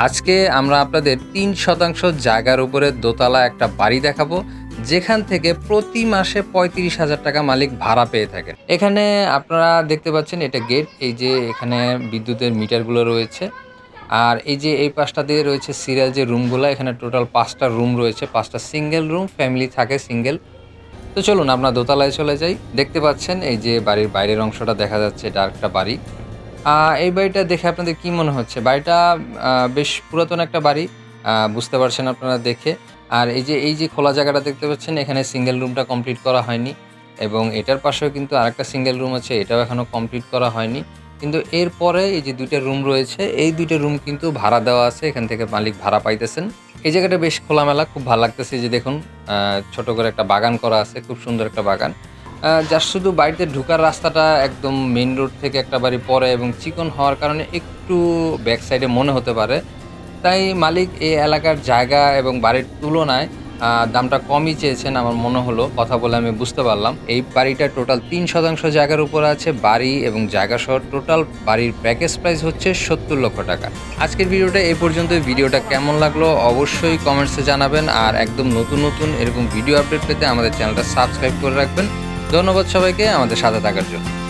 আজকে আমরা আপনাদের ৩% জায়গার উপরে দোতলা একটা বাড়ি দেখাবো, যেখান থেকে প্রতি মাসে ৩৫,০০০ টাকা মালিক ভাড়া পেয়ে থাকেন। এখানে আপনারা দেখতে পাচ্ছেন এটা গেট, এই যে এখানে বিদ্যুতের মিটারগুলো রয়েছে। আর এই যে এই পাশটা দিয়ে রয়েছে সিরিয়াল যে রুমগুলা, এখানে টোটাল ৫টা রুম রয়েছে, ৫টা সিঙ্গেল রুম, ফ্যামিলি থাকে সিঙ্গেল। তো চলুন আমরা দোতলায় চলে যাই। দেখতে পাচ্ছেন এই যে বাড়ির বাইরের অংশটা দেখা যাচ্ছে, এটা আরেকটা বাড়ি। এই বাড়িটা দেখে আপনাদের কি মনে হচ্ছে? বাড়িটা বেশ পুরাতন একটা বাড়ি। বুঝতে পারছেন আপনারা দেখে। আর এই যে খোলা জায়গাটা দেখতে পাচ্ছেন, এখানে সিঙ্গেল রুমটা কমপ্লিট করা হয়নি এবং এটার পাশেও কিন্তু আরেকটা সিঙ্গেল রুম আছে, এটাও এখনো কমপ্লিট করা হয়নি। কিন্তু এরপরে এই যে ২ টা রুম রয়েছে, এই ২ টা রুম কিন্তু ভাড়া দেওয়া আছে। এখান থেকে মালিক ভাড়া পাইতেছেন। এই জায়গাটা বেশ খোলামেলা, খুব ভাল লাগতেছে। এই যে দেখুন, আ ছোট করে একটা বাগান করা আছে, খুব সুন্দর একটা বাগান। জাস্ট শুধু বাড়িতে ঢুকার রাস্তাটা একদম মেইন রোড থেকে একটা বাড়ি পড়ে এবং চিকন হওয়ার কারণে একটু ব্যাক সাইডে মনে হতে পারে। তাই মালিক এই এলাকার জায়গা এবং বাড়ির তুলনায় দামটা কমই চেয়েছেন আমার মনে হলো। কথা বলে আমি বুঝতে পারলাম। এই বাড়িটা টোটাল ৩% জায়গার উপরে আছে। বাড়ি এবং জায়গাসহ টোটাল বাড়ির প্যাকেজ প্রাইস হচ্ছে ৭০ লক্ষ টাকা। আজকের ভিডিওটা এই পর্যন্তই। ভিডিওটা কেমন লাগলো অবশ্যই কমেন্টসে জানাবেন। আর একদম নতুন এরকম ভিডিও আপডেট পেতে আমাদের চ্যানেলটা সাবস্ক্রাইব করে রাখবেন। ধন্যবাদ সবাইকে আমাদের সাথে থাকার জন্য।